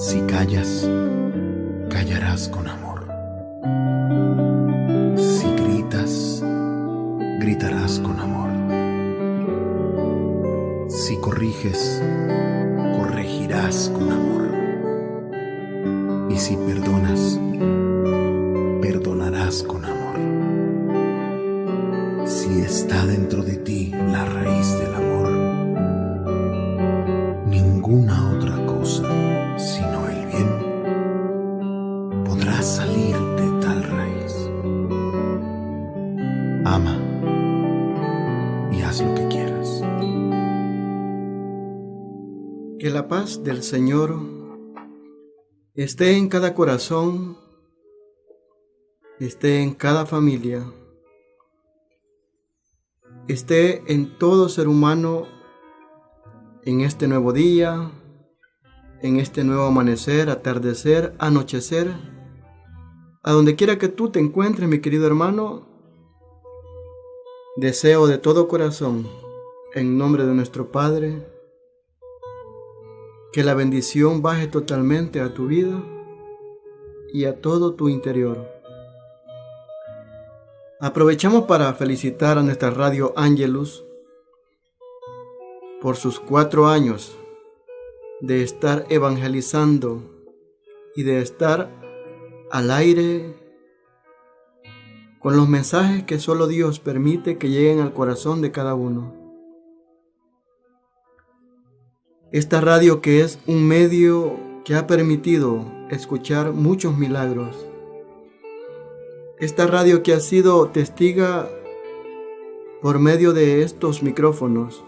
Si callas, callarás con amor. Si gritas, gritarás con amor. Si corriges, corregirás con amor. Y si perdonas, perdonarás con amor. Si está dentro de ti la raíz del amor, ninguna otra cosa sino el bien podrá salir de tal raíz. Ama y haz lo que quieras. Que la paz del Señor esté en cada corazón, esté en cada familia, esté en todo ser humano en este nuevo día, en este nuevo amanecer, atardecer, anochecer, a donde quiera que tú te encuentres, mi querido hermano. Deseo de todo corazón, en nombre de nuestro Padre, que la bendición baje totalmente a tu vida y a todo tu interior. Aprovechamos para felicitar a nuestra Radio Ángelus por sus 4 años de estar evangelizando y de estar al aire con los mensajes que solo Dios permite que lleguen al corazón de cada uno. Esta radio que es un medio que ha permitido escuchar muchos milagros. Esta radio que ha sido testiga por medio de estos micrófonos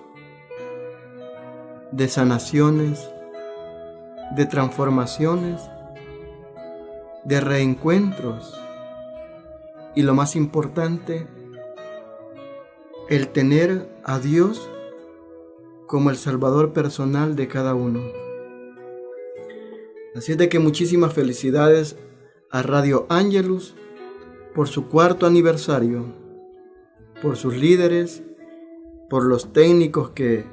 de sanaciones, de transformaciones, de reencuentros y lo más importante, el tener a Dios como el Salvador personal de cada uno. Así es de que muchísimas felicidades a Radio Ángelus por su 4º aniversario, por sus líderes, por los técnicos que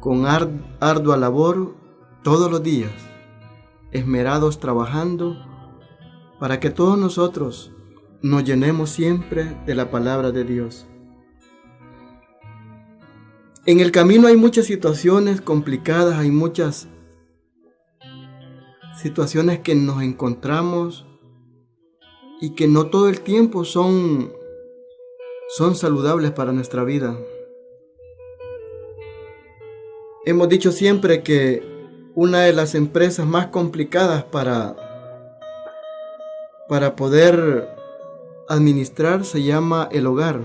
con ardua labor todos los días, esmerados trabajando para que todos nosotros nos llenemos siempre de la palabra de Dios. En el camino hay muchas situaciones complicadas, hay muchas situaciones que nos encontramos y que no todo el tiempo son saludables para nuestra vida. Hemos dicho siempre que una de las empresas más complicadas para poder administrar se llama el hogar,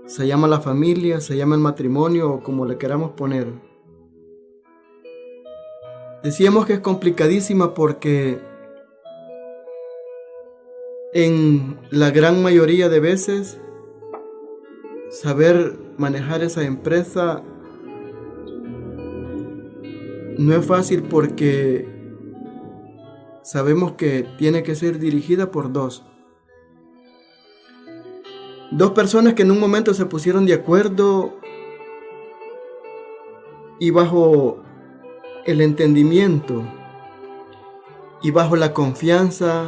se llama la familia, se llama el matrimonio o como le queramos poner. Decíamos que es complicadísima porque en la gran mayoría de veces saber manejar esa empresa no es fácil porque sabemos que tiene que ser dirigida por dos personas que en un momento se pusieron de acuerdo y bajo el entendimiento y bajo la confianza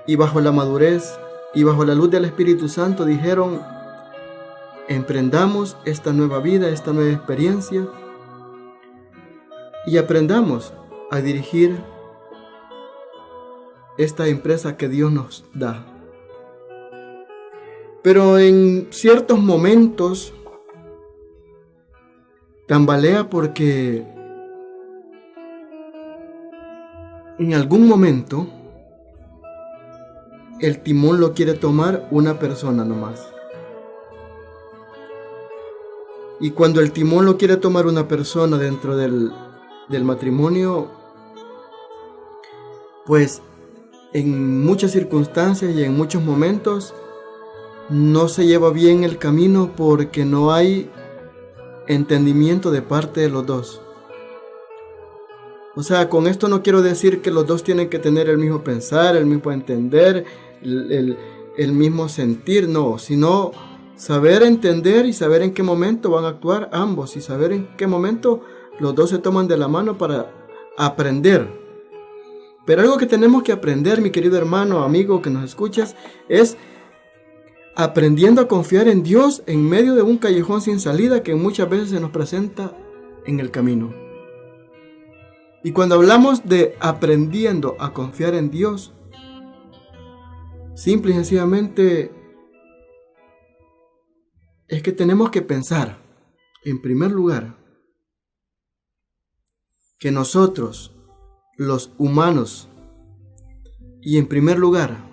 y bajo la madurez y bajo la luz del Espíritu Santo dijeron: emprendamos esta nueva vida, esta nueva experiencia y aprendamos a dirigir esta empresa que Dios nos da. Pero en ciertos momentos tambalea porque en algún momento el timón lo quiere tomar una persona nomás. Y cuando el timón lo quiere tomar una persona dentro del matrimonio, pues en muchas circunstancias y en muchos momentos no se lleva bien el camino porque no hay entendimiento de parte de los dos. O sea, con esto no quiero decir que los dos tienen que tener el mismo pensar, el mismo entender, el mismo sentir, no, sino saber entender y saber en qué momento van a actuar ambos y saber en qué momento los dos se toman de la mano para aprender. Pero algo que tenemos que aprender, mi querido hermano, amigo que nos escuchas, es aprendiendo a confiar en Dios en medio de un callejón sin salida que muchas veces se nos presenta en el camino. Y cuando hablamos de aprendiendo a confiar en Dios, simple y sencillamente es que tenemos que pensar, en primer lugar, que nosotros, los humanos, y en primer lugar,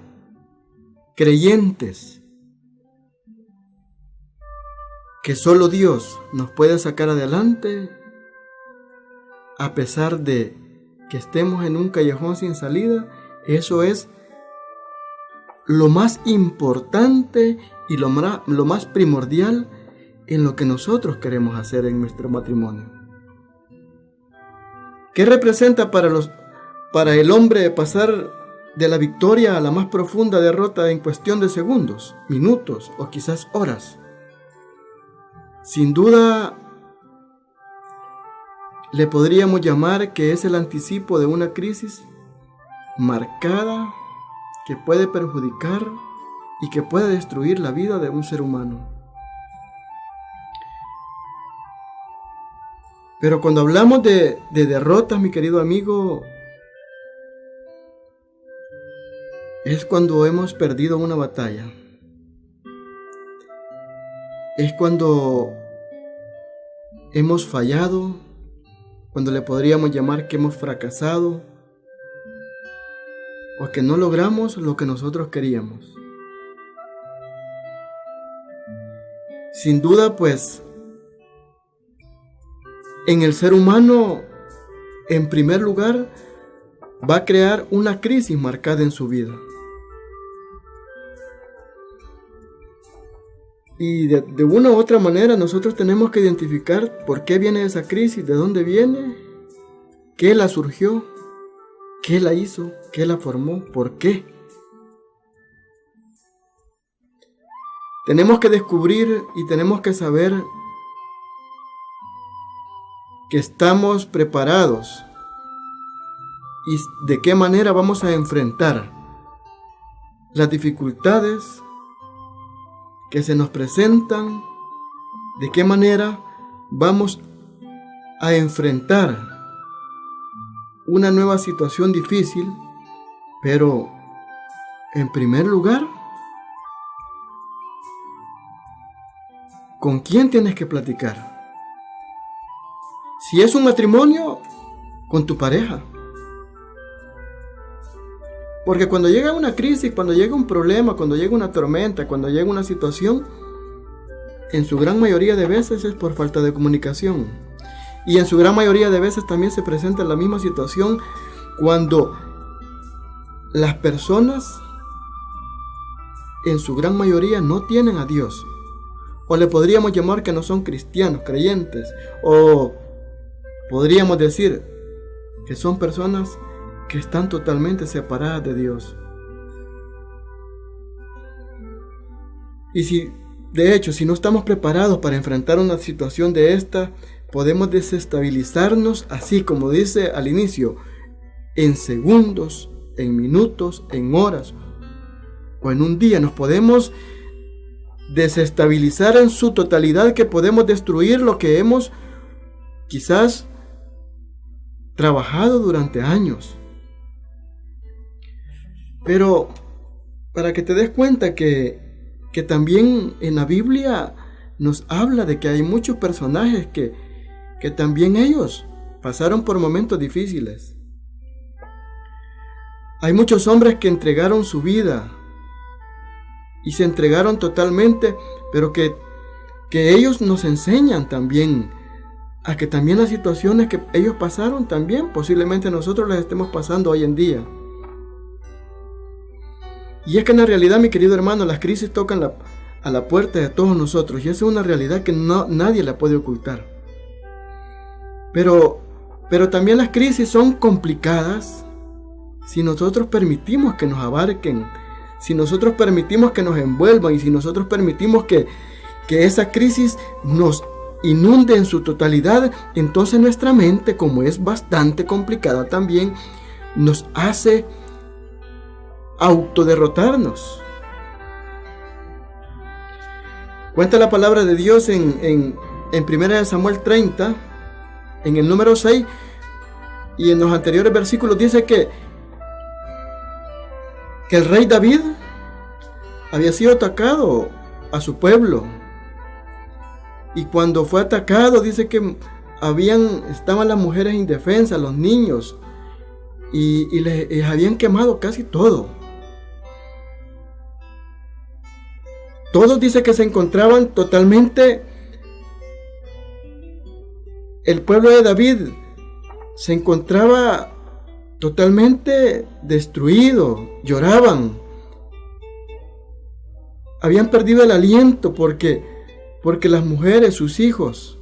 creyentes, que solo Dios nos puede sacar adelante, a pesar de que estemos en un callejón sin salida. Eso es lo más importante y lo más primordial en lo que nosotros queremos hacer en nuestro matrimonio. ¿Qué representa para el hombre pasar de la victoria a la más profunda derrota en cuestión de segundos, minutos o quizás horas? Sin duda, le podríamos llamar que es el anticipo de una crisis marcada que puede perjudicar y que puede destruir la vida de un ser humano. Pero cuando hablamos de derrotas, mi querido amigo, es cuando hemos perdido una batalla. Es cuando hemos fallado, cuando le podríamos llamar que hemos fracasado o que no logramos lo que nosotros queríamos. Sin duda, pues, en el ser humano, en primer lugar, va a crear una crisis marcada en su vida. Y de una u otra manera nosotros tenemos que identificar por qué viene esa crisis, de dónde viene, qué la surgió, qué la hizo, qué la formó, por qué. Tenemos que descubrir y tenemos que saber que estamos preparados y de qué manera vamos a enfrentar las dificultades que se nos presentan, de qué manera vamos a enfrentar una nueva situación difícil, pero en primer lugar, ¿con quién tienes que platicar? Si es un matrimonio, con tu pareja. Porque cuando llega una crisis, cuando llega un problema, cuando llega una tormenta, cuando llega una situación, en su gran mayoría de veces es por falta de comunicación. Y en su gran mayoría de veces también se presenta la misma situación cuando las personas, en su gran mayoría, no tienen a Dios. O le podríamos llamar que no son cristianos, creyentes. O podríamos decir que son personas que están totalmente separadas de Dios. Y si no estamos preparados para enfrentar una situación de esta, podemos desestabilizarnos, así como dice al inicio, en segundos, en minutos, en horas o en un día. Nos podemos desestabilizar en su totalidad, que podemos destruir lo que hemos quizás trabajado durante años. Pero para que te des cuenta que también en la Biblia nos habla de que hay muchos personajes que también ellos pasaron por momentos difíciles. Hay muchos hombres que entregaron su vida y se entregaron totalmente, pero que ellos nos enseñan también a que también las situaciones que ellos pasaron también posiblemente nosotros las estemos pasando hoy en día. Y es que en la realidad, mi querido hermano, las crisis tocan a la puerta de todos nosotros, y esa es una realidad que nadie la puede ocultar. Pero también las crisis son complicadas si nosotros permitimos que nos abarquen, si nosotros permitimos que nos envuelvan y si nosotros permitimos que esa crisis nos inunde en su totalidad, entonces nuestra mente, como es bastante complicada también, nos hace autoderrotarnos. Cuenta la palabra de Dios en 1 Samuel 30, en el número 6, y en los anteriores versículos dice que el rey David había sido atacado a su pueblo. Y cuando fue atacado, dice que estaban las mujeres indefensas, los niños, y les habían quemado casi todo. Todos dice que se encontraban totalmente, el pueblo de David se encontraba totalmente destruido, lloraban, habían perdido el aliento porque las mujeres, sus hijos,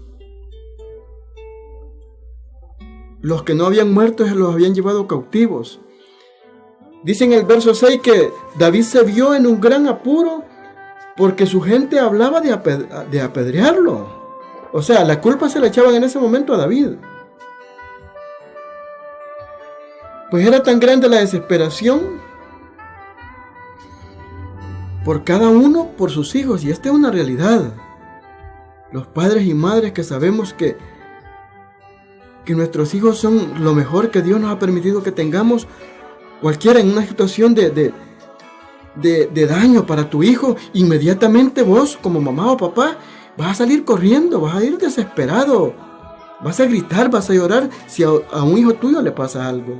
los que no habían muerto se los habían llevado cautivos. Dice en el verso 6 que David se vio en un gran apuro porque su gente hablaba de apedrearlo. O sea, la culpa se la echaban en ese momento a David. Pues era tan grande la desesperación por cada uno, por sus hijos. Y esta es una realidad. Los padres y madres que sabemos que nuestros hijos son lo mejor que Dios nos ha permitido que tengamos. Cualquiera en una situación de daño para tu hijo, inmediatamente vos como mamá o papá vas a salir corriendo, vas a ir desesperado, vas a gritar, vas a llorar si a un hijo tuyo le pasa algo.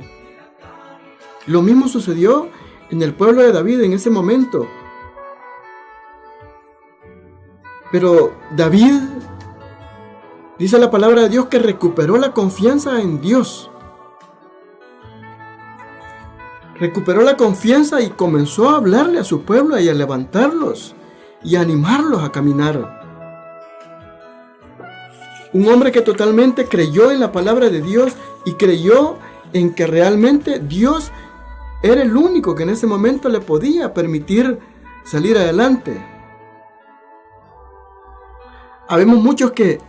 Lo mismo sucedió en el pueblo de David en ese momento. Pero David, dice la palabra de Dios, que recuperó la confianza en Dios. Recuperó la confianza y comenzó a hablarle a su pueblo y a levantarlos y a animarlos a caminar. Un hombre que totalmente creyó en la palabra de Dios y creyó en que realmente Dios era el único que en ese momento le podía permitir salir adelante. Habemos muchos que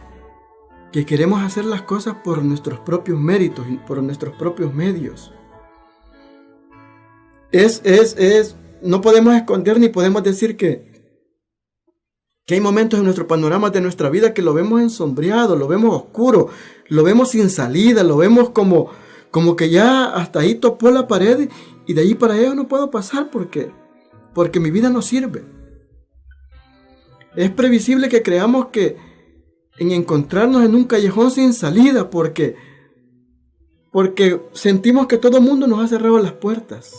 queremos hacer las cosas por nuestros propios méritos y por nuestros propios medios. No podemos esconder ni podemos decir que hay momentos en nuestro panorama de nuestra vida que lo vemos ensombreado, lo vemos oscuro, lo vemos sin salida, lo vemos como que ya hasta ahí topó la pared y de ahí para allá no puedo pasar porque mi vida no sirve. Es previsible que creamos que en encontrarnos en un callejón sin salida porque sentimos que todo el mundo nos ha cerrado las puertas.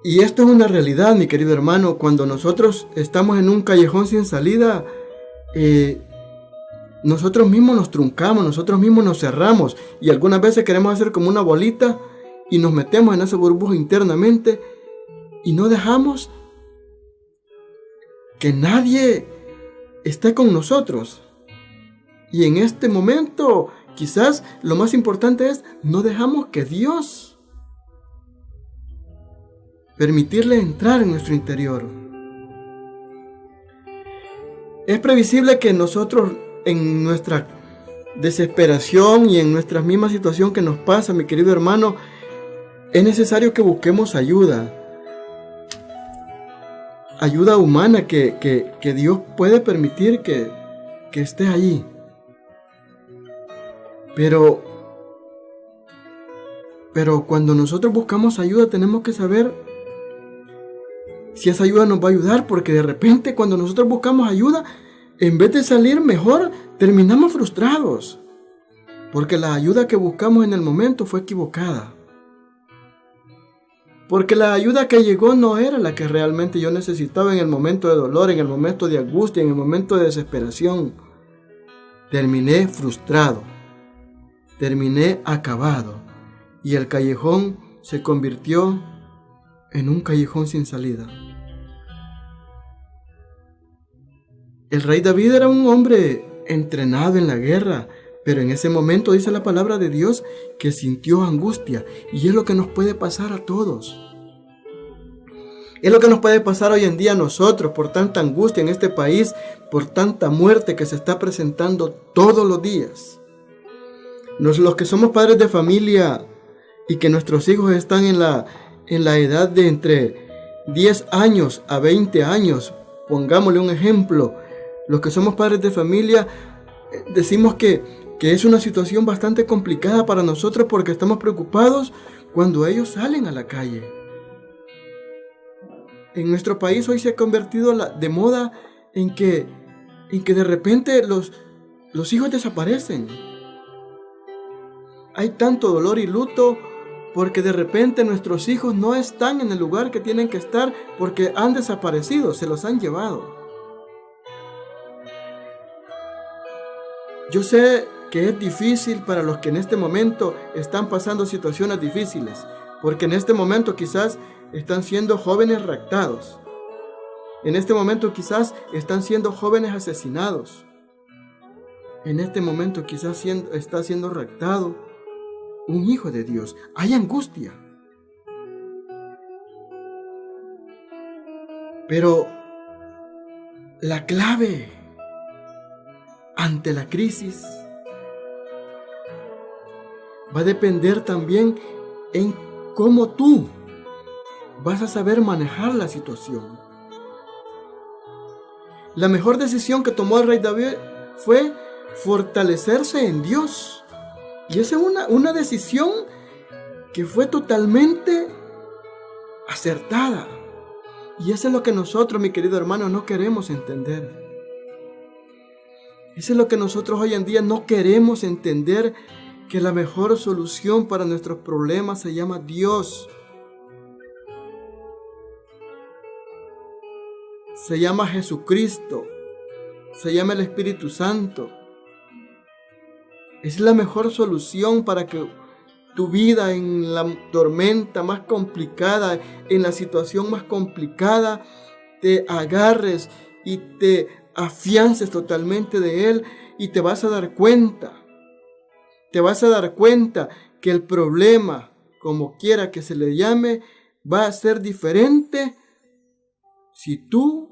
Y esto es una realidad, mi querido hermano. Cuando nosotros estamos en un callejón sin salida, nosotros mismos nos truncamos, nosotros mismos nos cerramos. Y algunas veces queremos hacer como una bolita y nos metemos en esa burbuja internamente y no dejamos que nadie esté con nosotros. Y en este momento, quizás lo más importante es no dejamos que Dios permitirle entrar en nuestro interior. Es previsible que nosotros en nuestra desesperación y en nuestra misma situación que nos pasa, mi querido hermano, es necesario que busquemos ayuda humana que Dios puede permitir que esté allí. Pero cuando nosotros buscamos ayuda tenemos que saber si esa ayuda nos va a ayudar, porque de repente cuando nosotros buscamos ayuda, en vez de salir mejor, terminamos frustrados, porque la ayuda que buscamos en el momento fue equivocada. Porque la ayuda que llegó no era la que realmente yo necesitaba en el momento de dolor, en el momento de angustia, en el momento de desesperación. Terminé frustrado, terminé acabado, y el callejón se convirtió en un callejón sin salida. El rey David era un hombre entrenado en la guerra, pero en ese momento dice la palabra de Dios que sintió angustia, y es lo que nos puede pasar a todos. Es lo que nos puede pasar hoy en día a nosotros por tanta angustia en este país, por tanta muerte que se está presentando todos los días. Los que somos padres de familia y que nuestros hijos están en la edad de entre 10 años a 20 años, pongámosle un ejemplo, los que somos padres de familia decimos que es una situación bastante complicada para nosotros porque estamos preocupados cuando ellos salen a la calle. En nuestro país hoy se ha convertido de moda en que de repente los hijos desaparecen. Hay tanto dolor y luto porque de repente nuestros hijos no están en el lugar que tienen que estar porque han desaparecido, se los han llevado. Yo sé que es difícil para los que en este momento están pasando situaciones difíciles, porque en este momento quizás están siendo jóvenes raptados. En este momento quizás están siendo jóvenes asesinados. En este momento quizás está siendo raptado un hijo de Dios. Hay angustia. Pero la clave ante la crisis va a depender también en cómo tú vas a saber manejar la situación. La mejor decisión que tomó el rey David fue fortalecerse en Dios. Y esa es una decisión que fue totalmente acertada. Y eso es lo que nosotros, mi querido hermano, no queremos entender. Eso es lo que nosotros hoy en día no queremos entender, que la mejor solución para nuestros problemas se llama Dios. Se llama Jesucristo. Se llama el Espíritu Santo. Es la mejor solución para que tu vida en la tormenta más complicada, en la situación más complicada, te agarres y te afiances totalmente de Él y te vas a dar cuenta. Te vas a dar cuenta que el problema, como quiera que se le llame, va a ser diferente si tú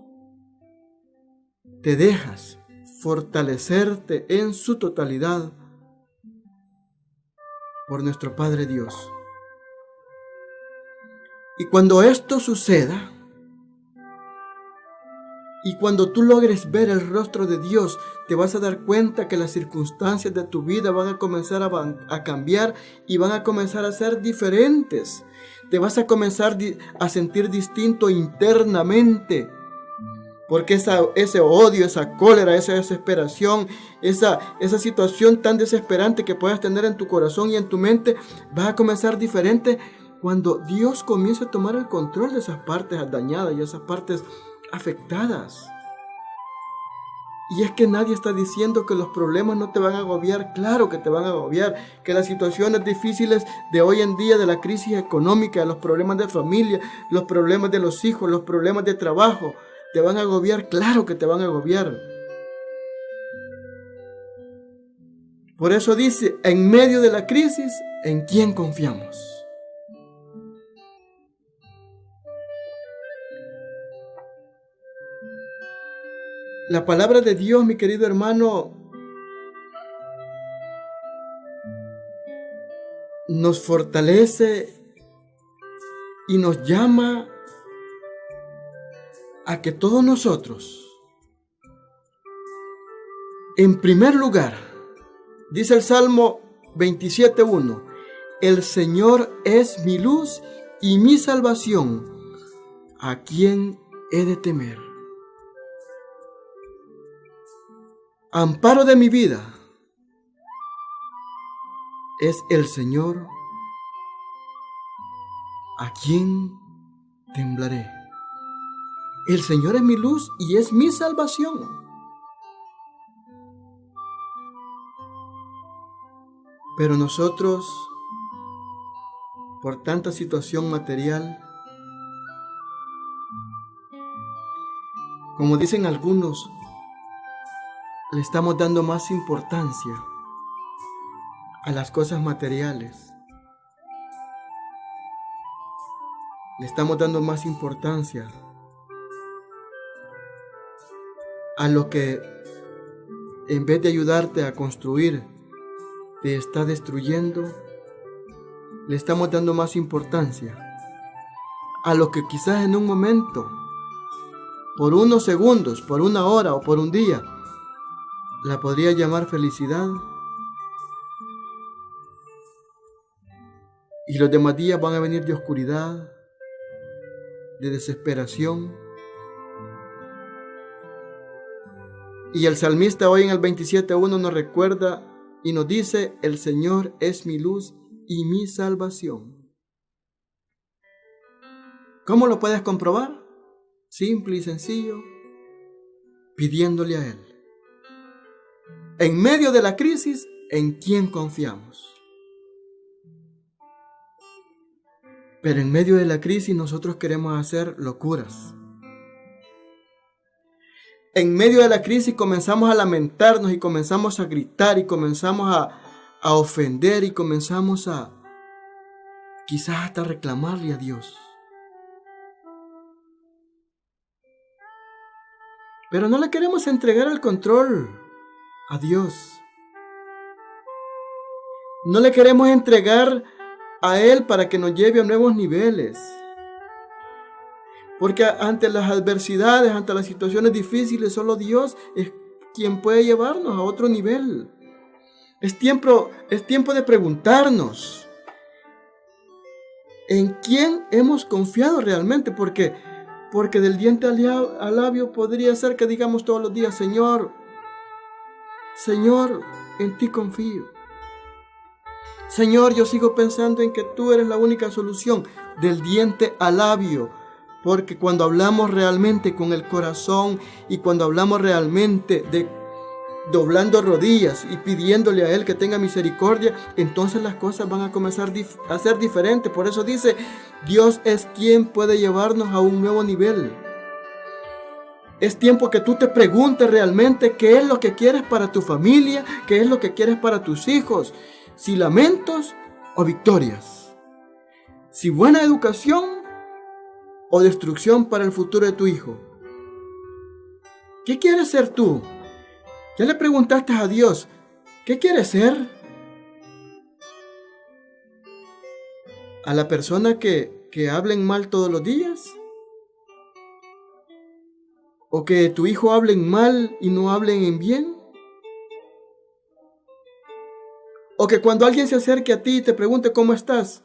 te dejas fortalecerte en su totalidad por nuestro Padre Dios. Y cuando esto suceda, y cuando tú logres ver el rostro de Dios, te vas a dar cuenta que las circunstancias de tu vida van a comenzar a cambiar y van a comenzar a ser diferentes. Te vas a comenzar a sentir distinto internamente. Porque ese odio, esa cólera, esa desesperación, esa situación tan desesperante que puedas tener en tu corazón y en tu mente, va a comenzar diferente cuando Dios comience a tomar el control de esas partes dañadas y esas partes afectadas. Y es que nadie está diciendo que los problemas no te van a agobiar. Claro que te van a agobiar, que las situaciones difíciles de hoy en día, de la crisis económica, los problemas de familia, los problemas de los hijos, los problemas de trabajo, ¿te van a agobiar? Claro que te van a agobiar. Por eso dice, en medio de la crisis, ¿en quién confiamos? La palabra de Dios, mi querido hermano, nos fortalece y nos llama a que todos nosotros, en primer lugar, dice el Salmo 27:1, el Señor es mi luz y mi salvación, ¿a quién he de temer? Amparo de mi vida es el Señor, ¿a quién temblaré? El Señor es mi luz y es mi salvación. Pero nosotros, por tanta situación material, como dicen algunos, le estamos dando más importancia a las cosas materiales. Le estamos dando más importancia a lo que, en vez de ayudarte a construir, te está destruyendo. Le estamos dando más importancia a lo que quizás en un momento, por unos segundos, por una hora o por un día, la podría llamar felicidad. Y los demás días van a venir de oscuridad, de desesperación. Y el salmista hoy en el 27:1 nos recuerda y nos dice: el Señor es mi luz y mi salvación. ¿Cómo lo puedes comprobar? Simple y sencillo, pidiéndole a Él. En medio de la crisis, ¿en quién confiamos? Pero en medio de la crisis nosotros queremos hacer locuras. En medio de la crisis comenzamos a lamentarnos y comenzamos a gritar y comenzamos a ofender y comenzamos a quizás hasta reclamarle a Dios. Pero no le queremos entregar el control a Dios. No le queremos entregar a Él para que nos lleve a nuevos niveles. Porque ante las adversidades, ante las situaciones difíciles, solo Dios es quien puede llevarnos a otro nivel. Es tiempo de preguntarnos en quién hemos confiado realmente, porque del diente al labio podría ser que digamos todos los días: Señor, en ti confío. Señor, yo sigo pensando en que tú eres la única solución. Del diente al labio. Porque cuando hablamos realmente con el corazón y cuando hablamos realmente de doblando rodillas y pidiéndole a Él que tenga misericordia, entonces las cosas van a comenzar a ser diferentes. Por eso dice: Dios es quien puede llevarnos a un nuevo nivel. Es tiempo que tú te preguntes realmente qué es lo que quieres para tu familia, qué es lo que quieres para tus hijos. Si lamentos o victorias. Si buena educación o destrucción para el futuro de tu hijo. ¿Qué quieres ser tú? ¿Ya le preguntaste a Dios qué quieres ser? ¿A la persona que hablen mal todos los días? ¿O que tu hijo hablen mal y no hablen en bien? ¿O que cuando alguien se acerque a ti y te pregunte cómo estás,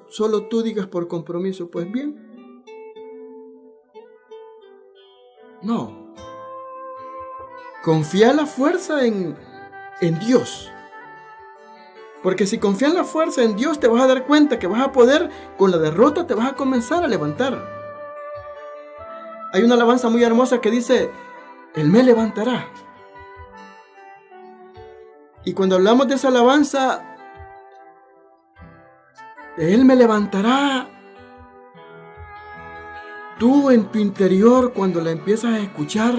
solo tú digas por compromiso: pues bien? No. Confía la fuerza en Dios. Porque si confías la fuerza en Dios, te vas a dar cuenta que vas a poder, con la derrota te vas a comenzar a levantar. Hay una alabanza muy hermosa que dice: Él me levantará. Y cuando hablamos de esa alabanza, Él me levantará. Tú en tu interior, cuando la empiezas a escuchar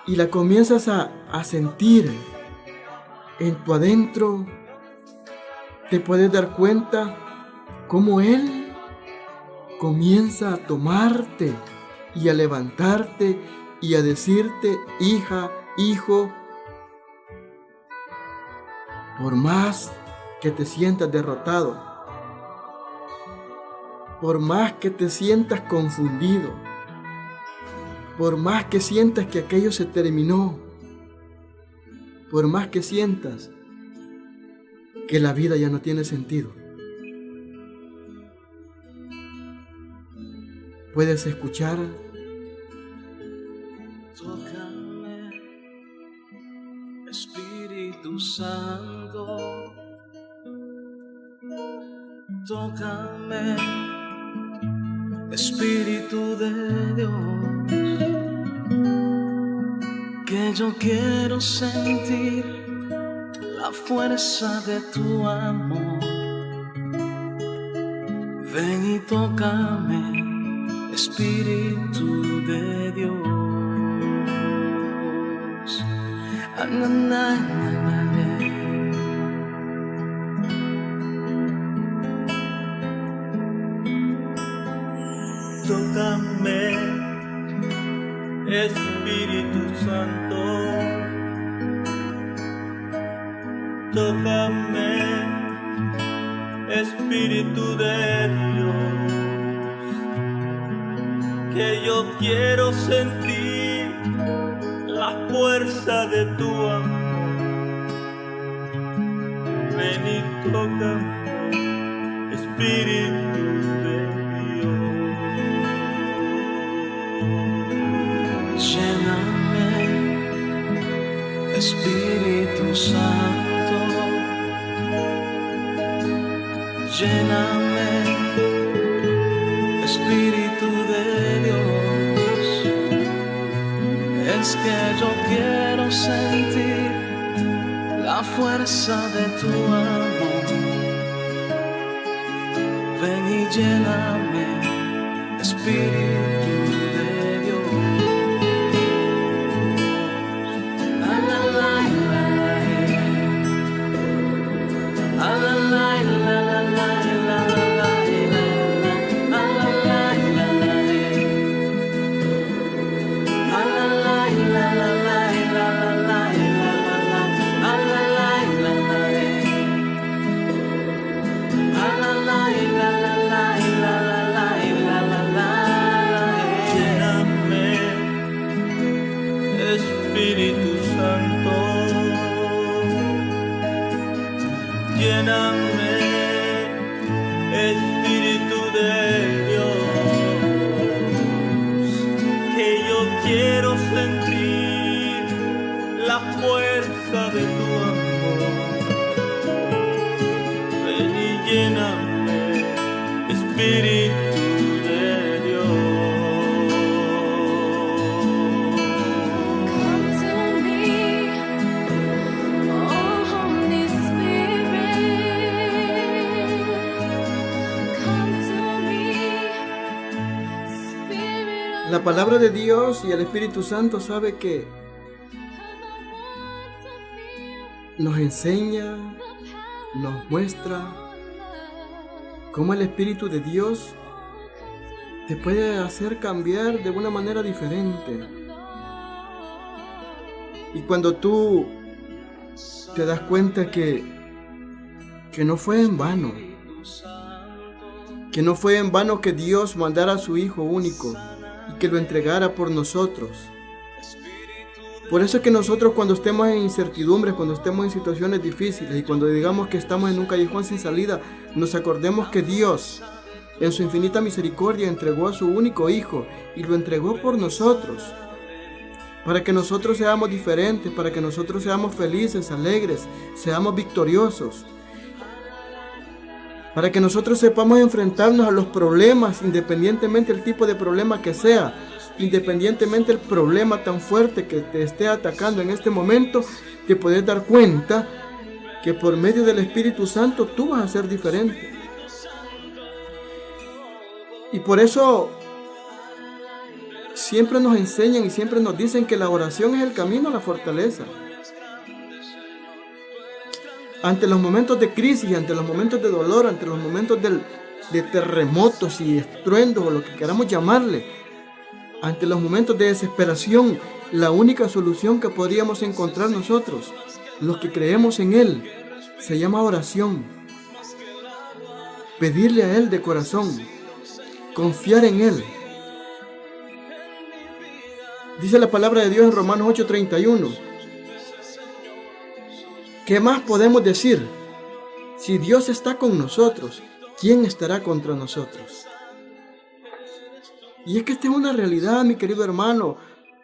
y la comienzas a sentir en tu adentro, te puedes dar cuenta cómo Él comienza a tomarte y a levantarte y a decirte: hija, hijo, por más que te sientas derrotado, por más que te sientas confundido, por más que sientas que aquello se terminó, por más que sientas que la vida ya no tiene sentido, puedes escuchar: tócame, Espíritu Santo, tócame, Espíritu de Dios, que yo quiero sentir la fuerza de tu amor. Ven y tócame, Espíritu de Dios. tócame, Espíritu de Dios, que yo quiero sentir la fuerza de tu amor. Ven y tócame, Espíritu de Dios. Lléname, Espíritu Santo. Lléname, Espíritu de Dios. Es que yo quiero sentir la fuerza de tu amor. Ven y lléname, Espíritu de Dios. La la la la la la la la la la. Espíritu Santo, lléname, Espíritu de Dios, que yo quiero sentir la fuerza de tu amor. Ven y lléname, Espíritu de Dios. La palabra de Dios y el Espíritu Santo sabe que nos enseña, nos muestra cómo el Espíritu de Dios te puede hacer cambiar de una manera diferente. Y cuando tú te das cuenta que no fue en vano, que no fue en vano que Dios mandara a su Hijo único y que lo entregara por nosotros. Por eso es que nosotros, cuando estemos en incertidumbres, cuando estemos en situaciones difíciles y cuando digamos que estamos en un callejón sin salida, nos acordemos que Dios, en su infinita misericordia, entregó a su único Hijo y lo entregó por nosotros, para que nosotros seamos diferentes, para que nosotros seamos felices, alegres, seamos victoriosos, para que nosotros sepamos enfrentarnos a los problemas, independientemente del tipo de problema que sea, independientemente del problema tan fuerte que te esté atacando en este momento, te puedes dar cuenta que por medio del Espíritu Santo tú vas a ser diferente. Y por eso siempre nos enseñan y siempre nos dicen que la oración es el camino a la fortaleza. Ante los momentos de crisis, ante los momentos de dolor, ante los momentos de terremotos y estruendos, o lo que queramos llamarle, ante los momentos de desesperación, la única solución que podríamos encontrar nosotros, los que creemos en Él, se llama oración. Pedirle a Él de corazón, confiar en Él. Dice la palabra de Dios en Romanos 8:31. ¿Qué más podemos decir? Si Dios está con nosotros, ¿quién estará contra nosotros? Y es que esta es una realidad, mi querido hermano.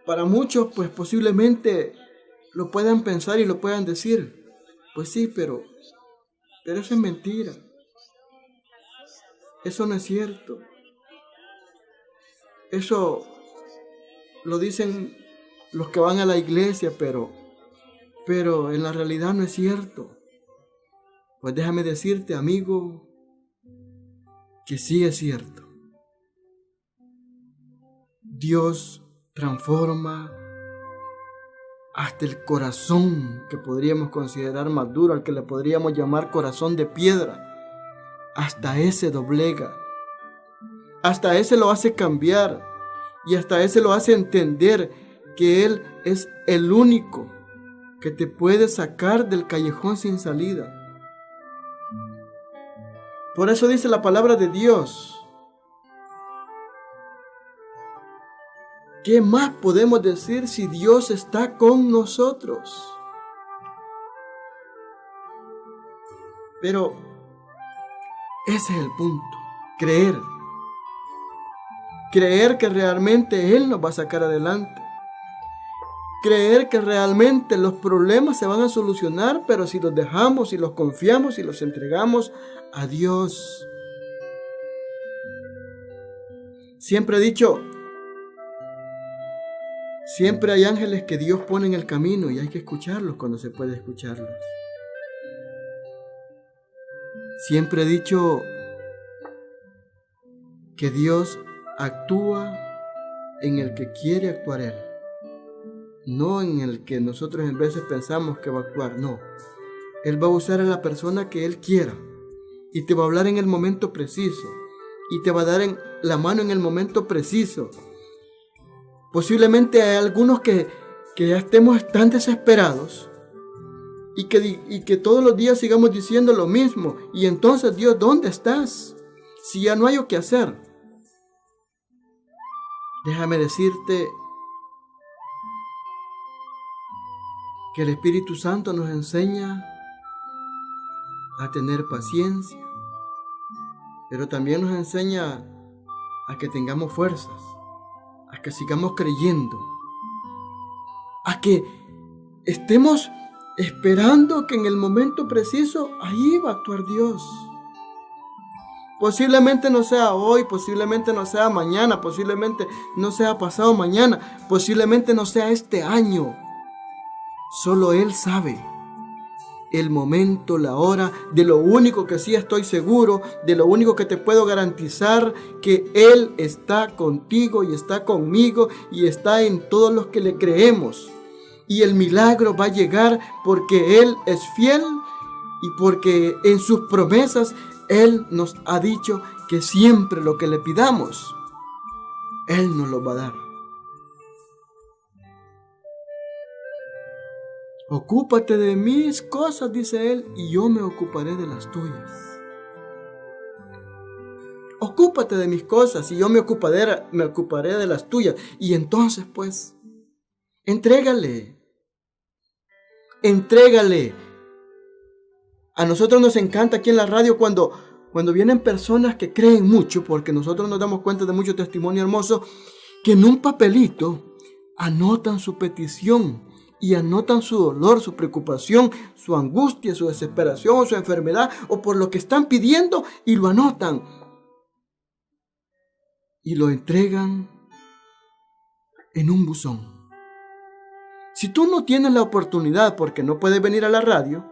Para muchos, pues posiblemente lo puedan pensar y lo puedan decir. Pues sí, pero eso es mentira. Eso no es cierto. Eso lo dicen los que van a la iglesia, pero en la realidad no es cierto. Pues déjame decirte, amigo, que sí es cierto. Dios transforma hasta el corazón que podríamos considerar más duro, al que le podríamos llamar corazón de piedra. Hasta ese doblega. Hasta ese lo hace cambiar. Y hasta ese lo hace entender que Él es el único que te puede sacar del callejón sin salida. Por eso dice la palabra de Dios. ¿Qué más podemos decir si Dios está con nosotros? Pero ese es el punto, creer. Creer que realmente Él nos va a sacar adelante. Creer que realmente los problemas se van a solucionar, pero si los dejamos y los confiamos y los entregamos a Dios. Siempre he dicho, siempre hay ángeles que Dios pone en el camino y hay que escucharlos cuando se puede escucharlos. Siempre he dicho que Dios actúa en el que quiere actuar Él, no en el que nosotros en veces pensamos que va a actuar, no. Él va a usar a la persona que Él quiera y te va a hablar en el momento preciso y te va a dar la mano en el momento preciso. Posiblemente hay algunos que ya estemos tan desesperados y que todos los días sigamos diciendo lo mismo. Y entonces, Dios, ¿dónde estás? Si ya no hay o qué hacer. Déjame decirte que el Espíritu Santo nos enseña a tener paciencia, pero también nos enseña a que tengamos fuerzas, a que sigamos creyendo, a que estemos esperando que en el momento preciso ahí va a actuar Dios. Posiblemente no sea hoy, posiblemente no sea mañana, posiblemente no sea pasado mañana, posiblemente no sea este año. Solo Él sabe el momento, la hora. De lo único que sí estoy seguro, de lo único que te puedo garantizar, que Él está contigo y está conmigo y está en todos los que le creemos. Y el milagro va a llegar porque Él es fiel y porque en sus promesas Él nos ha dicho que siempre lo que le pidamos, Él nos lo va a dar. Ocúpate de mis cosas, dice Él, y yo me ocuparé de las tuyas. Ocúpate de mis cosas y yo me ocuparé de las tuyas. Y entonces, pues, entrégale. A nosotros nos encanta aquí en la radio cuando vienen personas que creen mucho, porque nosotros nos damos cuenta de mucho testimonio hermoso, que en un papelito anotan su petición y anotan su dolor, su preocupación, su angustia, su desesperación, su enfermedad o por lo que están pidiendo, y lo anotan y lo entregan en un buzón. Si tú no tienes la oportunidad porque no puedes venir a la radio,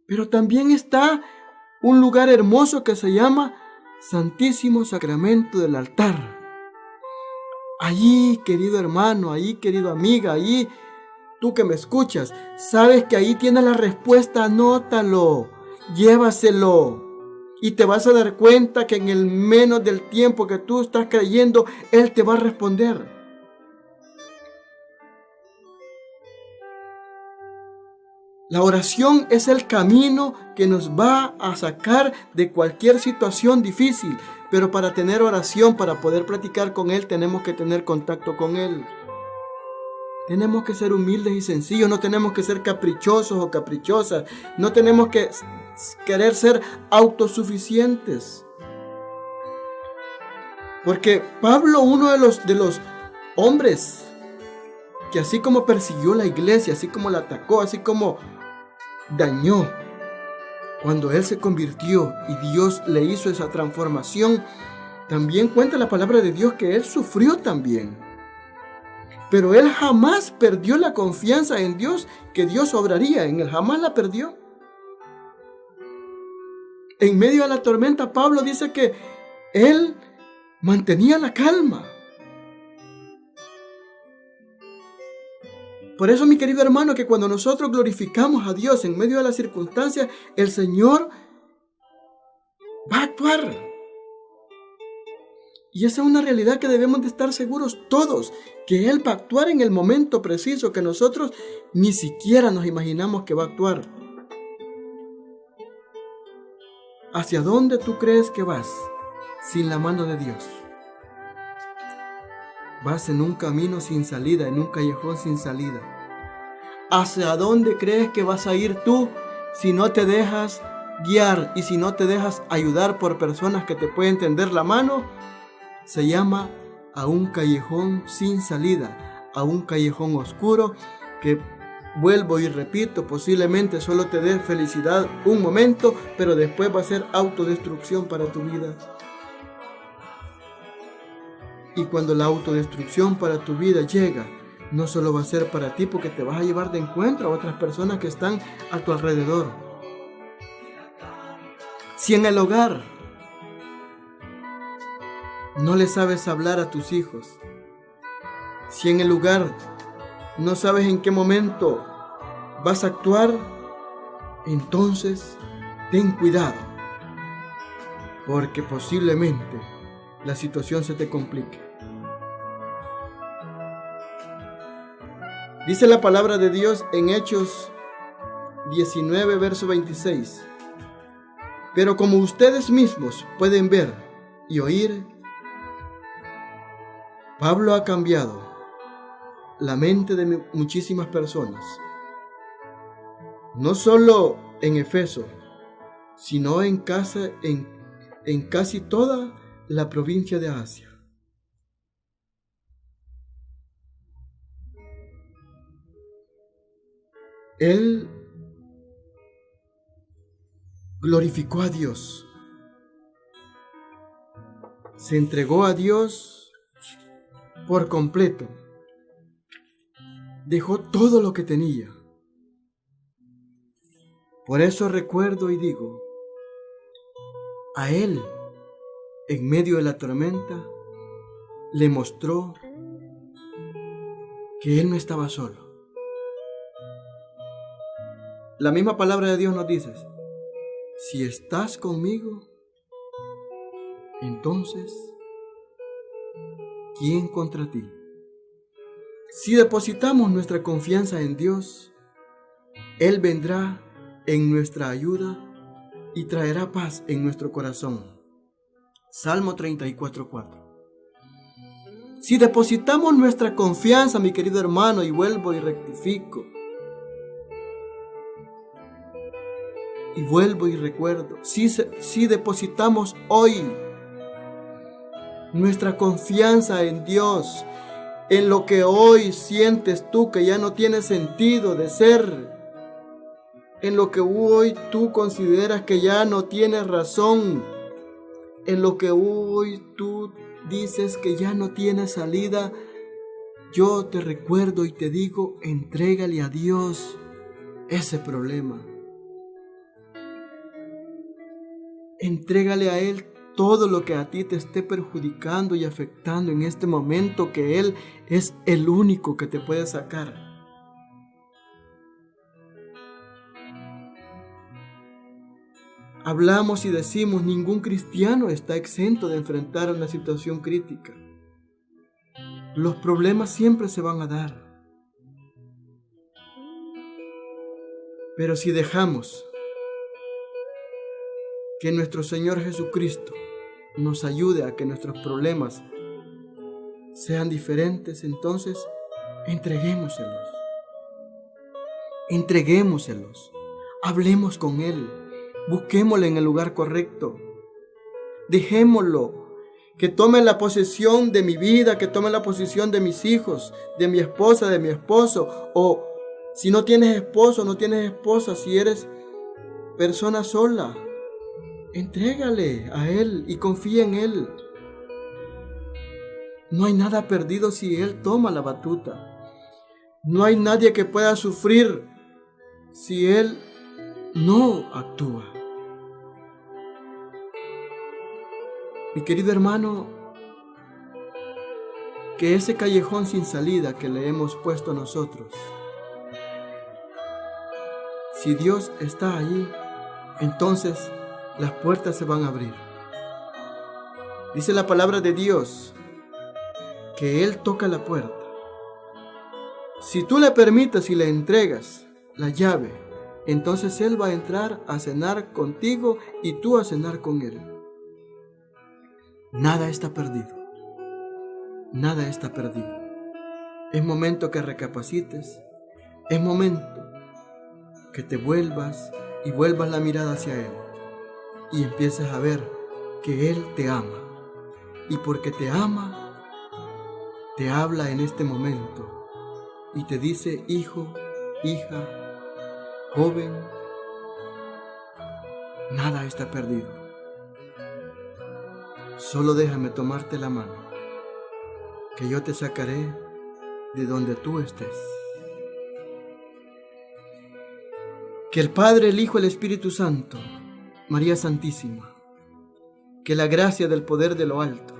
pero también está un lugar hermoso que se llama Santísimo Sacramento del Altar. Allí, querido hermano, allí, querida amiga, allí, tú que me escuchas, sabes que ahí tienes la respuesta, anótalo, llévaselo. Y te vas a dar cuenta que en el menos del tiempo que tú estás creyendo, Él te va a responder. La oración es el camino que nos va a sacar de cualquier situación difícil. Pero para tener oración, para poder platicar con Él, tenemos que tener contacto con Él. Tenemos que ser humildes y sencillos, no tenemos que ser caprichosos o caprichosas, no tenemos que querer ser autosuficientes. Porque Pablo, uno de los hombres que así como persiguió la iglesia, así como la atacó, así como dañó, cuando él se convirtió y Dios le hizo esa transformación, también cuenta la palabra de Dios que él sufrió también. Pero él jamás perdió la confianza en Dios, que Dios obraría en él, jamás la perdió. En medio de la tormenta, Pablo dice que él mantenía la calma. Por eso, mi querido hermano, que cuando nosotros glorificamos a Dios en medio de las circunstancias, el Señor va a actuar. Y esa es una realidad que debemos de estar seguros todos, que Él va a actuar en el momento preciso que nosotros ni siquiera nos imaginamos que va a actuar. ¿Hacia dónde tú crees que vas sin la mano de Dios? Vas en un camino sin salida, en un callejón sin salida. ¿Hacia dónde crees que vas a ir tú si no te dejas guiar y si no te dejas ayudar por personas que te pueden tender la mano? Se llama a un callejón sin salida, a un callejón oscuro que, vuelvo y repito, posiblemente solo te dé felicidad un momento, pero después va a ser autodestrucción para tu vida. Y cuando la autodestrucción para tu vida llega, no solo va a ser para ti, porque te vas a llevar de encuentro a otras personas que están a tu alrededor. Si en el hogar no le sabes hablar a tus hijos, si en el lugar no sabes en qué momento vas a actuar, entonces ten cuidado, porque posiblemente la situación se te complique. Dice la palabra de Dios en Hechos 19, verso 26. Pero como ustedes mismos pueden ver y oír, Pablo ha cambiado la mente de muchísimas personas, no solo en Efeso, sino en casi toda la provincia de Asia. Él glorificó a Dios, se entregó a Dios por completo, dejó todo lo que tenía. Por eso recuerdo y digo, a Él, en medio de la tormenta, le mostró que Él no estaba solo. La misma palabra de Dios nos dice, si estás conmigo, entonces, ¿quién contra ti? Si depositamos nuestra confianza en Dios, Él vendrá en nuestra ayuda y traerá paz en nuestro corazón. Salmo 34:4. Si depositamos nuestra confianza, mi querido hermano, y vuelvo y rectifico, y vuelvo y recuerdo, si depositamos hoy nuestra confianza en Dios, en lo que hoy sientes tú que ya no tiene sentido de ser, en lo que hoy tú consideras que ya no tiene razón, en lo que hoy tú dices que ya no tiene salida, yo te recuerdo y te digo, entrégale a Dios ese problema. Entrégale a Él todo lo que a ti te esté perjudicando y afectando en este momento, que Él es el único que te puede sacar. Hablamos y decimos, ningún cristiano está exento de enfrentar una situación crítica. Los problemas siempre se van a dar. Pero si dejamos que nuestro Señor Jesucristo nos ayude a que nuestros problemas sean diferentes, entonces entreguémoselos. Entreguémoselos. Hablemos con Él. Busquémosle en el lugar correcto. Dejémoslo que tome la posesión de mi vida, que tome la posesión de mis hijos, de mi esposa, de mi esposo. O si no tienes esposo, no tienes esposa, si eres persona sola, entrégale a Él y confía en Él. No hay nada perdido si Él toma la batuta. No hay nadie que pueda sufrir si Él no actúa. Mi querido hermano, que ese callejón sin salida que le hemos puesto a nosotros, si Dios está allí, entonces las puertas se van a abrir. Dice la palabra de Dios que Él toca la puerta. Si tú le permites y le entregas la llave, entonces Él va a entrar a cenar contigo y tú a cenar con Él. Nada está perdido. Nada está perdido. Es momento que recapacites. Es momento que te vuelvas y vuelvas la mirada hacia Él y empieces a ver que Él te ama. Y porque te ama, te habla en este momento y te dice: hijo, hija, joven, nada está perdido. Solo déjame tomarte la mano, que yo te sacaré de donde tú estés. Que el Padre, el Hijo, el Espíritu Santo, María Santísima, que la gracia del poder de lo alto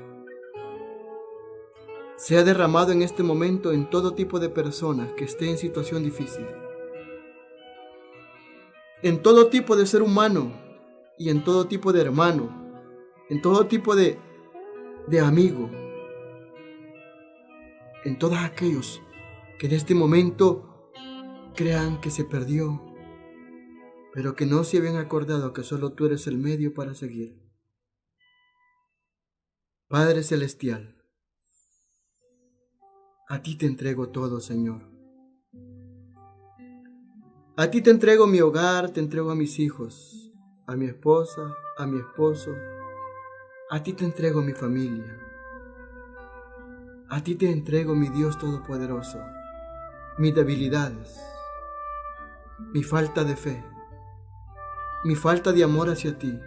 sea derramado en este momento en todo tipo de personas que esté en situación difícil, en todo tipo de ser humano y en todo tipo de hermano, en todo tipo de amigo, en todos aquellos que en este momento crean que se perdió, pero que no se habían acordado que solo tú eres el medio para seguir. Padre Celestial, a ti te entrego todo, Señor. A ti te entrego mi hogar, te entrego a mis hijos, a mi esposa, a mi esposo. A ti te entrego mi familia. A ti te entrego, mi Dios Todopoderoso, mis debilidades, mi falta de fe, mi falta de amor hacia ti,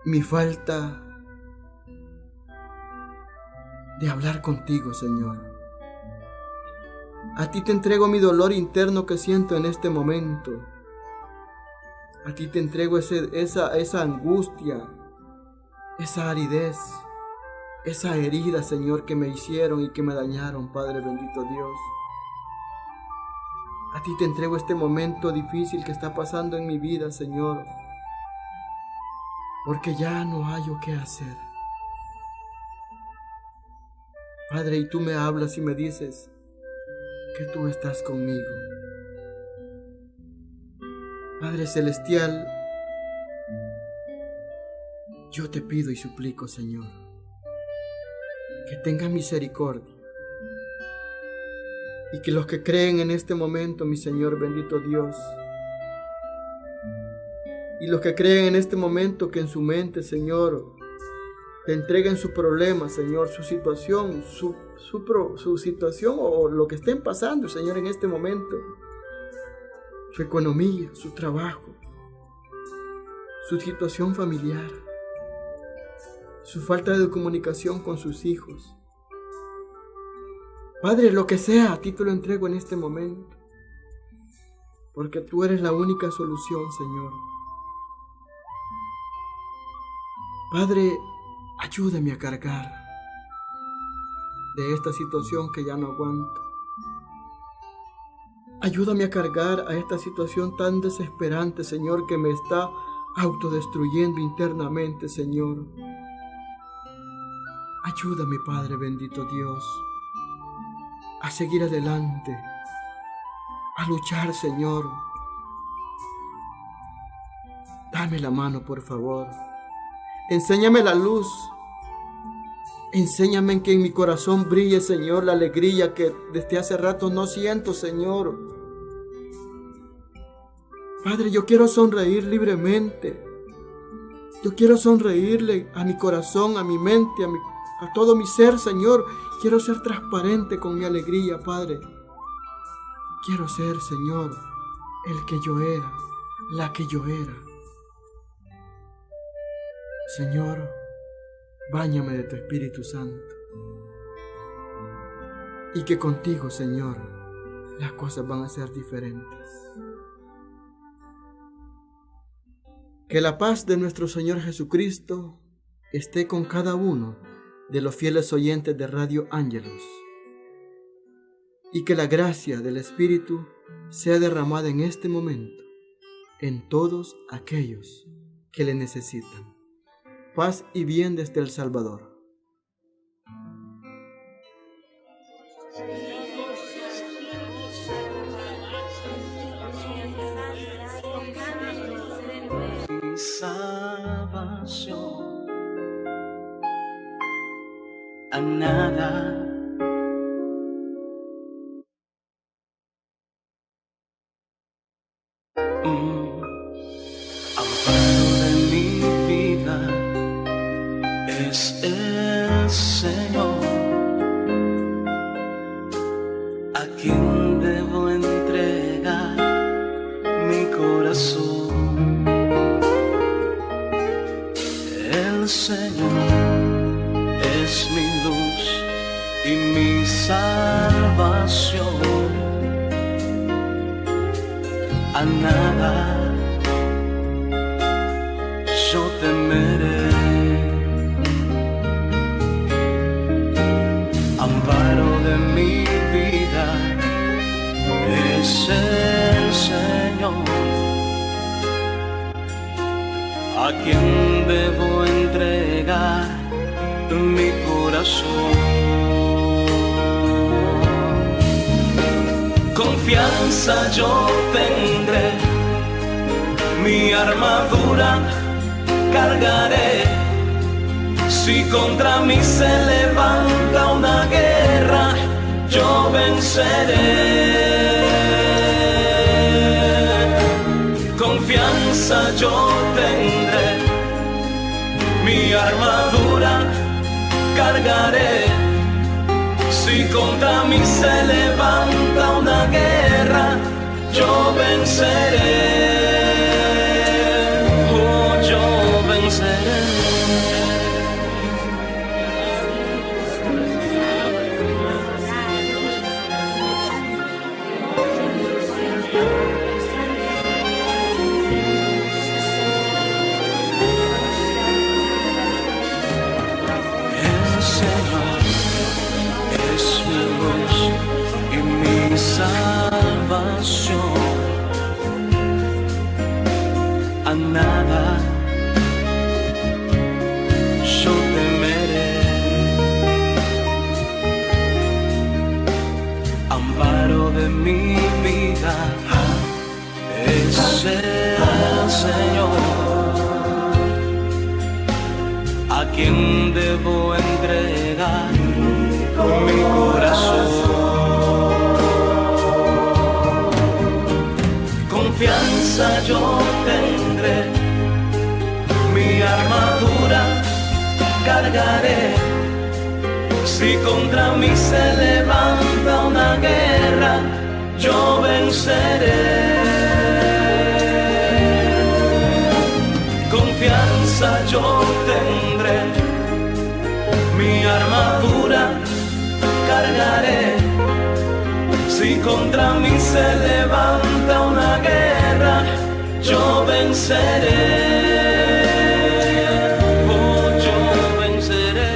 mi falta de hablar contigo, Señor. A ti te entrego mi dolor interno que siento en este momento. A ti te entrego esa angustia, esa aridez, esa herida, Señor, que me hicieron y que me dañaron, Padre bendito Dios. A ti te entrego este momento difícil que está pasando en mi vida, Señor, porque ya no hallo qué hacer. Padre, y tú me hablas y me dices que tú estás conmigo. Padre Celestial, yo te pido y suplico, Señor, que tengas misericordia y que los que creen en este momento, mi Señor bendito Dios, y los que creen en este momento que en su mente, Señor, te entreguen su problema, Señor, su situación, su situación o lo que estén pasando, Señor, en este momento, su economía, su trabajo, su situación familiar, su falta de comunicación con sus hijos. Padre, lo que sea, a ti te lo entrego en este momento, porque tú eres la única solución, Señor. Padre, ayúdame a cargar de esta situación que ya no aguanto. Ayúdame a cargar a esta situación tan desesperante, Señor, que me está autodestruyendo internamente, Señor. Ayúdame, Padre bendito Dios, a seguir adelante, a luchar, Señor. Dame la mano, por favor. Enséñame la luz. Enséñame que en mi corazón brille, Señor, la alegría que desde hace rato no siento, Señor. Padre, yo quiero sonreír libremente. Yo quiero sonreírle a mi corazón, a mi mente, a todo mi ser, Señor. Quiero ser transparente con mi alegría, Padre. Quiero ser, Señor, el que yo era, la que yo era. Señor, báñame de tu Espíritu Santo. Y que contigo, Señor, las cosas van a ser diferentes. Que la paz de nuestro Señor Jesucristo esté con cada uno de los fieles oyentes de Radio Ángelos. Y que la gracia del Espíritu sea derramada en este momento en todos aquellos que le necesitan. paz y bien desde El Salvador. Mi salvación a nada amparo de mi vida es el Señor, a quien debo entregar mi corazón. El Señor es mi luz y mi salvación. A nada yo temeré. Amparo de mi vida es el Señor, a quien debo entregar mi corazón. Confianza yo tendré, mi armadura cargaré. Si contra mí se levanta una guerra, yo venceré. Confianza yo tendré, mi armadura cargaré. Si contra mí se levanta una guerra, yo venceré. Oh, yo venceré. Salvación, a nada yo temeré. Amparo de mi vida es el Señor, a quien debo entregar mi corazón. Confianza yo tendré, mi armadura cargaré. Si contra mí se levanta una guerra, yo venceré. Confianza yo tendré, mi armadura cargaré. Si contra mí se levanta una guerra, yo venceré. Oh, yo venceré.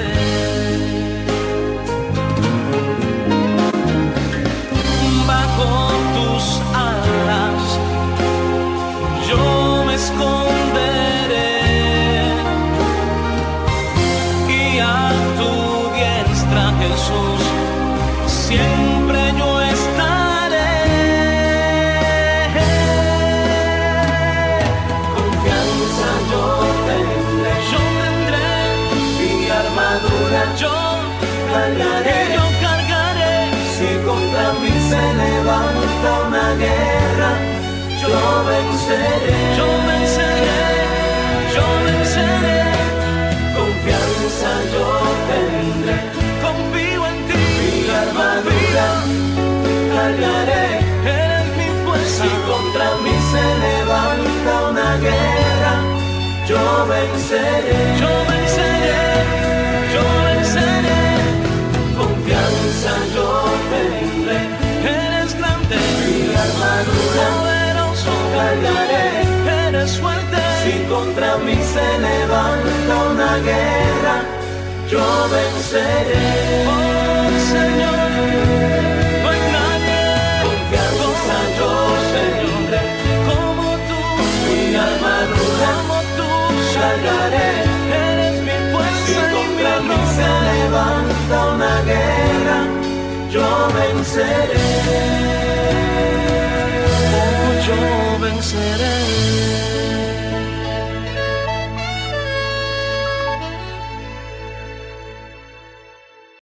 Bajo tus alas yo me esconderé, y a tu diestra, Jesús, siempre yo estaré. Confianza yo tendré, mi armadura yo cargaré. Si contra mí se levanta una guerra, yo venceré. Yo venceré, yo venceré. Confianza yo tendré, confío en ti. Mi armadura cargaré, eres mi fuerza. Si contra mí se levanta una guerra, yo venceré. Yo venceré, yo venceré. Confianza yo tendré, eres grande. Mi armadura poderoso cargaré, eres fuerte. Si contra mí se levanta una guerra, yo venceré. Oh Señor, no hay nadie. Confianza yo tendré, como tú. Mi armadura como tú cargaré, eres se levanta una guerra, yo venceré. Oh, yo venceré.